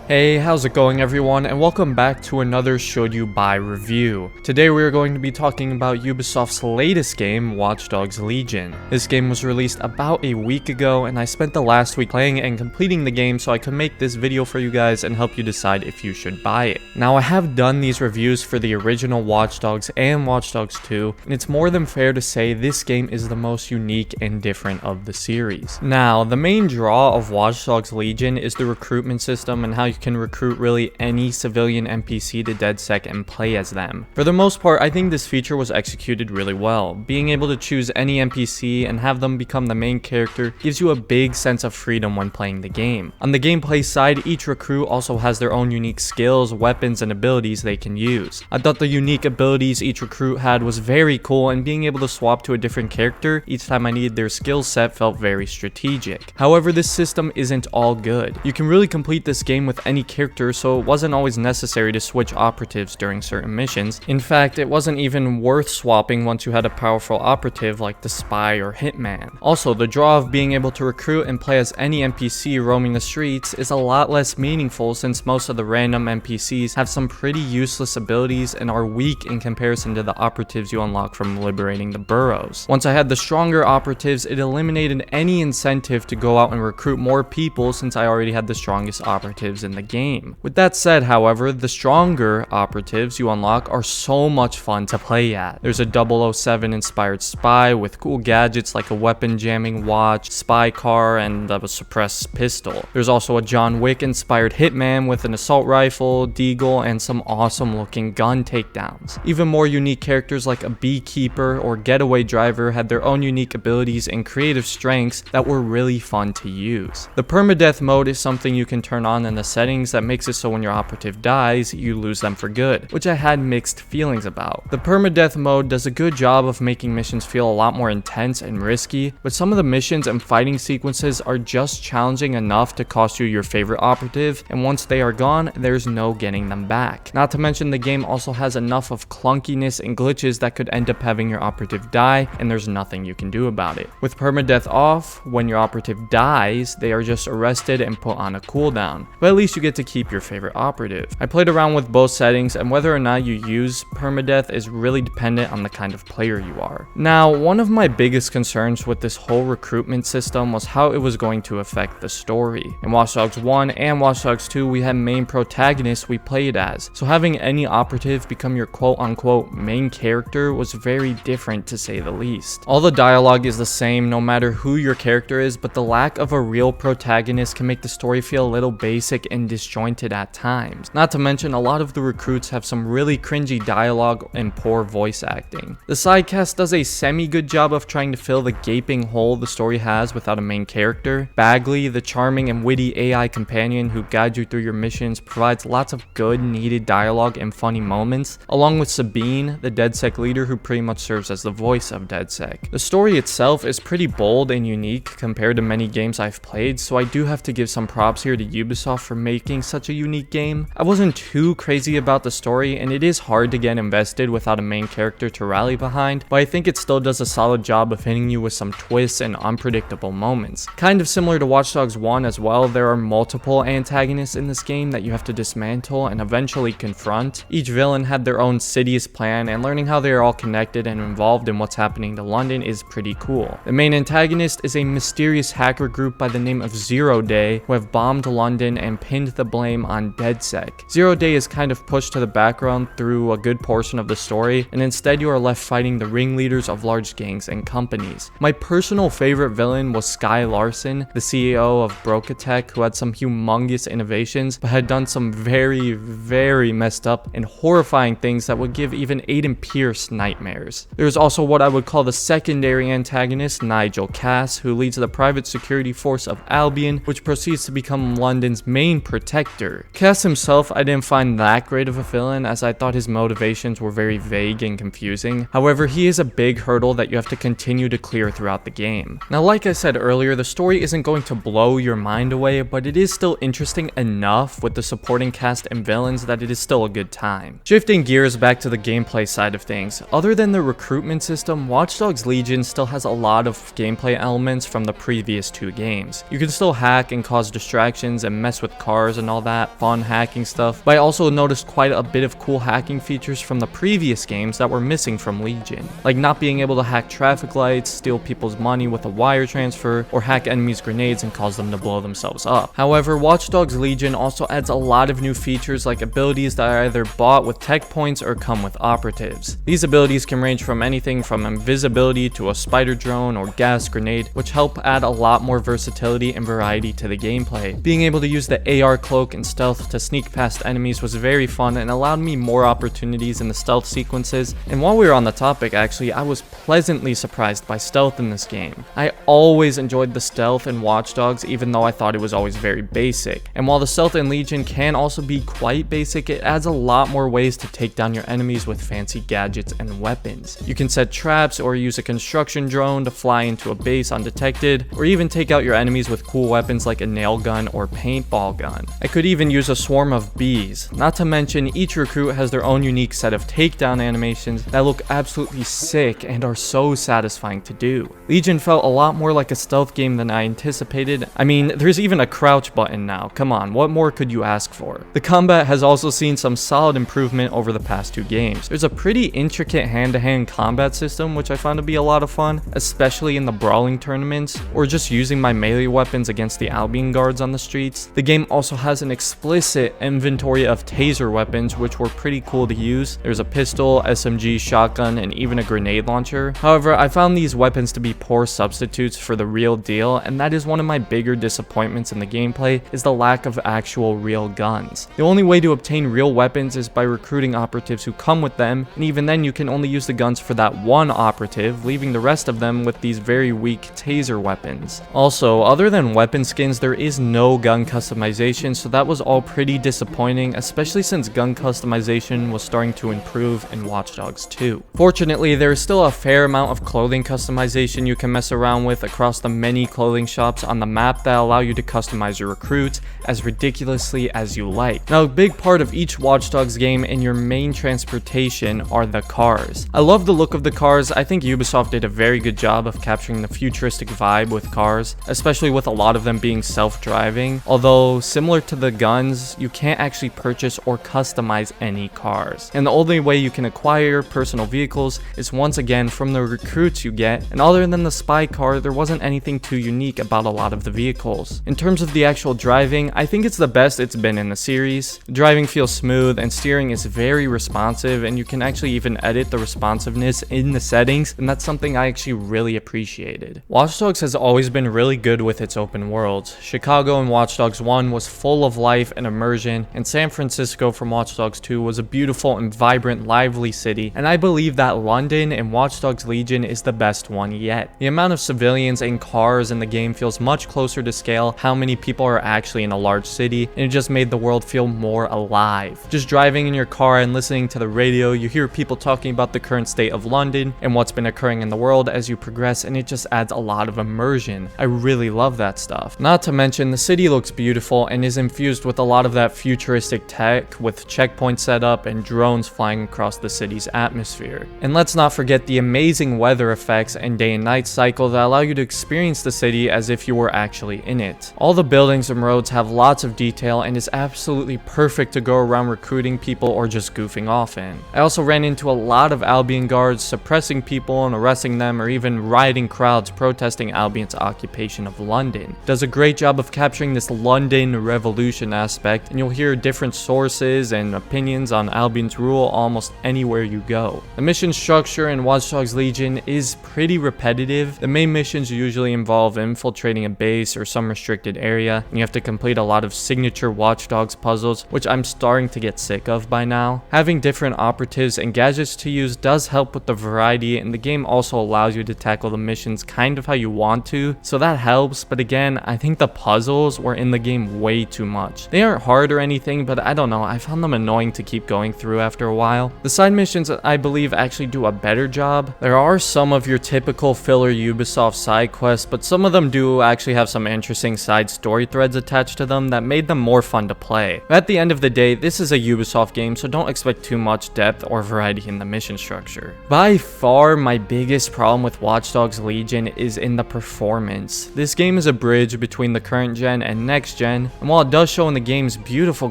Hey, how's it going everyone, and welcome back to another Should You Buy review. Today we are going to be talking about Ubisoft's latest game, Watch Dogs Legion. This game was released about a week ago, and I spent the last week playing and completing the game so I could make this video for you guys and help you decide if you should buy it. Now I have done these reviews for the original Watch Dogs and Watch Dogs 2, and it's more than fair to say this game is the most unique and different of the series. Now, the main draw of Watch Dogs Legion is the recruitment system and how you can recruit really any civilian NPC to DedSec and play as them. For the most part, I think this feature was executed really well. Being able to choose any NPC and have them become the main character gives you a big sense of freedom when playing the game. On the gameplay side, each recruit also has their own unique skills, weapons, and abilities they can use. I thought the unique abilities each recruit had was very cool, and being able to swap to a different character each time I needed their skill set felt very strategic. However, this system isn't all good. You can really complete this game with any character, so it wasn't always necessary to switch operatives during certain missions. In fact, it wasn't even worth swapping once you had a powerful operative like the spy or hitman. Also, the draw of being able to recruit and play as any NPC roaming the streets is a lot less meaningful, since most of the random NPCs have some pretty useless abilities and are weak in comparison to the operatives you unlock from liberating the boroughs. Once I had the stronger operatives, it eliminated any incentive to go out and recruit more people, since I already had the strongest operatives in the game. With that said, however, the stronger operatives you unlock are so much fun to play at. There's a 007 inspired spy with cool gadgets like a weapon jamming watch, spy car, and a suppressed pistol. There's also a John Wick inspired hitman with an assault rifle, deagle, and some awesome looking gun takedowns. Even more unique characters like a beekeeper or getaway driver had their own unique abilities and creative strengths that were really fun to use. The Permadeath mode is something you can turn on in the settings that makes it so when your operative dies, you lose them for good, which I had mixed feelings about. The Permadeath mode does a good job of making missions feel a lot more intense and risky, but some of the missions and fighting sequences are just challenging enough to cost you your favorite operative, and once they are gone, there's no getting them back. Not to mention the game also has enough of clunkiness and glitches that could end up having your operative die, and there's nothing you can do about it. With Permadeath off, when your operative dies, they are just arrested and put on a cooldown, but at least you get to keep your favorite operative. I played around with both settings, and whether or not you use Permadeath is really dependent on the kind of player you are. Now, one of my biggest concerns with this whole recruitment system was how it was going to affect the story. In Watch Dogs 1 and Watch Dogs 2, we had main protagonists we played as, so having any operative become your quote-unquote main character was very different, to say the least. All the dialogue is the same no matter who your character is, but the lack of a real protagonist can make the story feel a little basic and disjointed at times. Not to mention, a lot of the recruits have some really cringy dialogue and poor voice acting. The side cast does a semi-good job of trying to fill the gaping hole the story has without a main character. Bagley, the charming and witty AI companion who guides you through your missions, provides lots of good, needed dialogue and funny moments, along with Sabine, the DedSec leader who pretty much serves as the voice of DedSec. The story itself is pretty bold and unique compared to many games I've played, so I do have to give some props here to Ubisoft for making such a unique game. I wasn't too crazy about the story, and it is hard to get invested without a main character to rally behind, but I think it still does a solid job of hitting you with some twists and unpredictable moments. Kind of similar to Watch Dogs 1 as well, there are multiple antagonists in this game that you have to dismantle and eventually confront. Each villain had their own Sidious plan, and learning how they are all connected and involved in what's happening to London is pretty cool. The main antagonist is a mysterious hacker group by the name of 0 Day, who have bombed London and pinned the blame on DedSec. 0 Day is kind of pushed to the background through a good portion of the story, and instead you are left fighting the ringleaders of large gangs and companies. My personal favorite villain was Sky Larson, the CEO of Brokatech, who had some humongous innovations, but had done some very messed up and horrifying things that would give even Aiden Pierce nightmares. There's also what I would call the secondary antagonist, Nigel Cass, who leads the private security force of Albion, which proceeds to become London's main protector. Cass himself I didn't find that great of a villain, as I thought his motivations were very vague and confusing. However, he is a big hurdle that you have to continue to clear throughout the game. Now, like I said earlier, the story isn't going to blow your mind away, but it is still interesting enough with the supporting cast and villains that it is still a good time. Shifting gears back to the gameplay side of things, other than the recruitment system, Watch Dogs Legion still has a lot of gameplay elements from the previous two games. You can still hack and cause distractions and mess with cars cars and all that fun hacking stuff, but I also noticed quite a bit of cool hacking features from the previous games that were missing from Legion, like not being able to hack traffic lights, steal people's money with a wire transfer, or hack enemies' grenades and cause them to blow themselves up. However, Watch Dogs Legion also adds a lot of new features like abilities that are either bought with tech points or come with operatives. These abilities can range from anything from invisibility to a spider drone or gas grenade, which help add a lot more versatility and variety to the gameplay. Being able to use the AR cloak and stealth to sneak past enemies was very fun and allowed me more opportunities in the stealth sequences. And while we were on the topic, actually, I was pleasantly surprised by stealth in this game. I always enjoyed the stealth in Watch Dogs, even though I thought it was always very basic. And while the stealth in Legion can also be quite basic, it adds a lot more ways to take down your enemies with fancy gadgets and weapons. You can set traps or use a construction drone to fly into a base undetected, or even take out your enemies with cool weapons like a nail gun or paintball gun. I could even use a swarm of bees. Not to mention, each recruit has their own unique set of takedown animations that look absolutely sick and are so satisfying to do. Legion felt a lot more like a stealth game than I anticipated. I mean, there's even a crouch button now. Come on, what more could you ask for? The combat has also seen some solid improvement over the past 2 games. There's a pretty intricate hand-to-hand combat system, which I found to be a lot of fun, especially in the brawling tournaments, or just using my melee weapons against the Albion guards on the streets. The game also has an explicit inventory of taser weapons, which were pretty cool to use. There's a pistol, SMG, shotgun, and even a grenade launcher. However, I found these weapons to be poor substitutes for the real deal, and that is one of my bigger disappointments in the gameplay, is the lack of actual real guns. The only way to obtain real weapons is by recruiting operatives who come with them, and even then you can only use the guns for that one operative, leaving the rest of them with these very weak taser weapons. Also, other than weapon skins, there is no gun customization, so that was all pretty disappointing, especially since gun customization was starting to improve in Watch Dogs 2. Fortunately, there is still a fair amount of clothing customization you can mess around with across the many clothing shops on the map that allow you to customize your recruits as ridiculously as you like. Now, a big part of each Watch Dogs game and your main transportation are the cars. I love the look of the cars. I think Ubisoft did a very good job of capturing the futuristic vibe with cars, especially with a lot of them being self-driving. Although, similar to the guns, you can't actually purchase or customize any cars. And the only way you can acquire personal vehicles is once again from the recruits you get, and other than the spy car, there wasn't anything too unique about a lot of the vehicles. In terms of the actual driving, I think it's the best it's been in the series. Driving feels smooth and steering is very responsive, and you can actually even edit the responsiveness in the settings, and that's something I actually really appreciated. Watch Dogs has always been really good with its open worlds. Chicago in Watch Dogs 1 was full of life and immersion, and San Francisco from Watch Dogs 2 was a beautiful and vibrant, lively city, and I believe that London in Watch Dogs Legion is the best one yet. The amount of civilians and cars in the game feels much closer to scale how many people are actually in a large city, and it just made the world feel more alive. Just driving in your car and listening to the radio, you hear people talking about the current state of London and what's been occurring in the world as you progress, and it just adds a lot of immersion. I really love that stuff. Not to mention, the city looks beautiful and is infused with a lot of that futuristic tech with checkpoints set up and drones flying across the city's atmosphere. And let's not forget the amazing weather effects and day and night cycle that allow you to experience the city as if you were actually in it. All the buildings and roads have lots of detail and is absolutely perfect to go around recruiting people or just goofing off in. I also ran into a lot of Albion guards suppressing people and arresting them, or even rioting crowds protesting Albion's occupation of London. It does a great job of capturing this London revolution aspect, and you'll hear different sources and opinions on Albion's rule almost anywhere you go. The mission structure in Watch Dogs Legion is pretty repetitive. The main missions usually involve infiltrating a base or some restricted area, and you have to complete a lot of signature Watch Dogs puzzles, which I'm starting to get sick of by now. Having different operatives and gadgets to use does help with the variety, and the game also allows you to tackle the missions kind of how you want to, so that helps. But again, I think the puzzles were in the game way too much. They aren't hard or anything, but I don't know, I found them annoying to keep going through after a while. The side missions, I believe, actually do a better job. There are some of your typical filler Ubisoft side quests, but some of them do actually have some interesting side story threads attached to them that made them more fun to play. But at the end of the day, this is a Ubisoft game, so don't expect too much depth or variety in the mission structure. By far, my biggest problem with Watch Dogs Legion is in the performance. This game is a bridge between the current gen and next gen, and and while it does show in the game's beautiful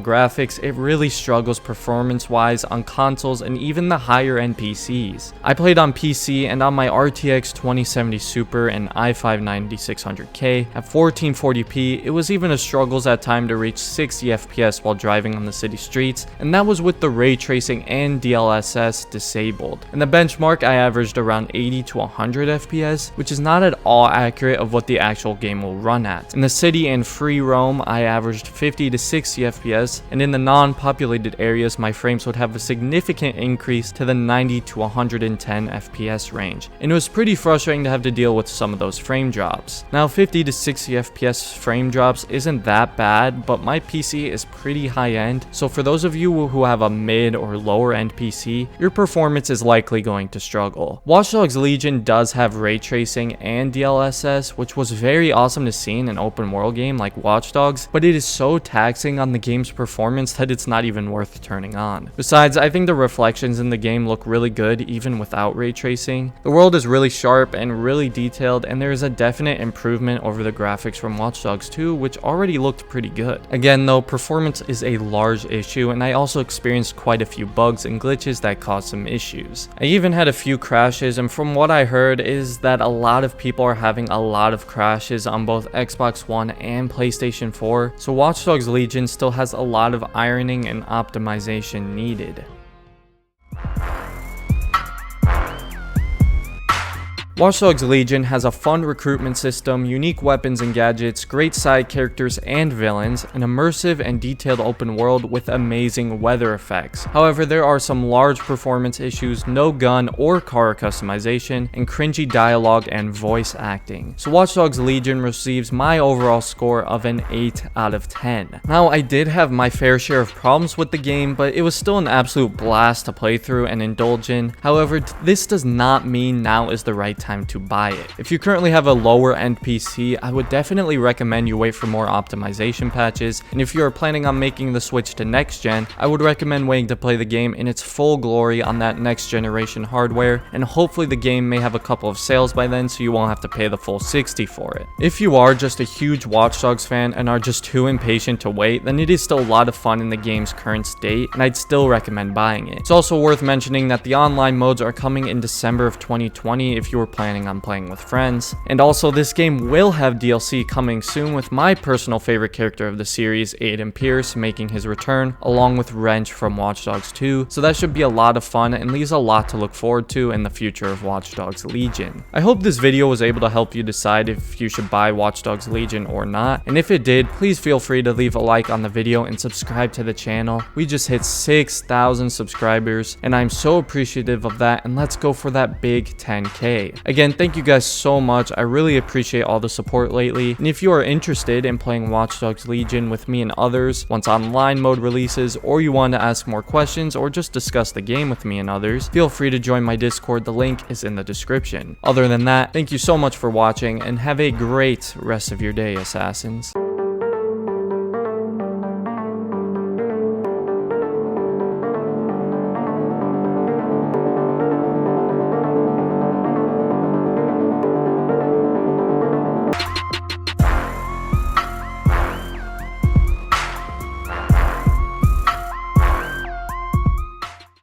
graphics, it really struggles performance-wise on consoles and even the higher end PCs. I played on PC, and on my RTX 2070 Super and i5 9600K at 1440p, it was even a struggles at time to reach 60 FPS while driving on the city streets, and that was with the ray tracing and DLSS disabled. In the benchmark, I averaged around 80 to 100 FPS, which is not at all accurate of what the actual game will run at. In the city and free roam, I averaged 50 to 60 FPS, and in the non-populated areas, my frames would have a significant increase to the 90 to 110 FPS range, and it was pretty frustrating to have to deal with some of those frame drops. Now 50 to 60 FPS frame drops isn't that bad, but my PC is pretty high end, so for those of you who have a mid or lower end PC, your performance is likely going to struggle. Watch Dogs Legion does have ray tracing and DLSS, which was very awesome to see in an open world game like Watch Dogs, but it is so taxing on the game's performance that it's not even worth turning on. Besides, I think the reflections in the game look really good even without ray tracing. The world is really sharp and really detailed, and there is a definite improvement over the graphics from Watch Dogs 2, which already looked pretty good. Again though, performance is a large issue, and I also experienced quite a few bugs and glitches that caused some issues. I even had a few crashes, and from what I heard is that a lot of people are having a lot of crashes on both Xbox One and PlayStation 4, so Watch Dogs Legion still has a lot of ironing and optimization needed. Watch Dogs Legion has a fun recruitment system, unique weapons and gadgets, great side characters and villains, an immersive and detailed open world with amazing weather effects. However, there are some large performance issues, no gun or car customization, and cringy dialogue and voice acting. So Watch Dogs Legion receives my overall score of an 8 out of 10. Now, I did have my fair share of problems with the game, but it was still an absolute blast to play through and indulge in. However, this does not mean now is the right time to buy it. If you currently have a lower end PC, I would definitely recommend you wait for more optimization patches, and if you are planning on making the switch to next gen, I would recommend waiting to play the game in its full glory on that next generation hardware, and hopefully the game may have a couple of sales by then so you won't have to pay the full $60 for it. If you are just a huge Watch Dogs fan and are just too impatient to wait, then it is still a lot of fun in the game's current state, and I'd still recommend buying it. It's also worth mentioning that the online modes are coming in December of 2020 if you were planning on playing with friends. And also, this game will have DLC coming soon, with my personal favorite character of the series, Aiden Pierce, making his return, along with Wrench from Watch Dogs 2, so that should be a lot of fun and leaves a lot to look forward to in the future of Watch Dogs Legion. I hope this video was able to help you decide if you should buy Watch Dogs Legion or not, and if it did, please feel free to leave a like on the video and subscribe to the channel. We just hit 6,000 subscribers, and I'm so appreciative of that, and let's go for that big 10K. Again, thank you guys so much. I really appreciate all the support lately, and if you are interested in playing Watch Dogs Legion with me and others once online mode releases, or you want to ask more questions or just discuss the game with me and others, feel free to join my Discord. The link is in the description. Other than that, thank you so much for watching, and have a great rest of your day, Assassins.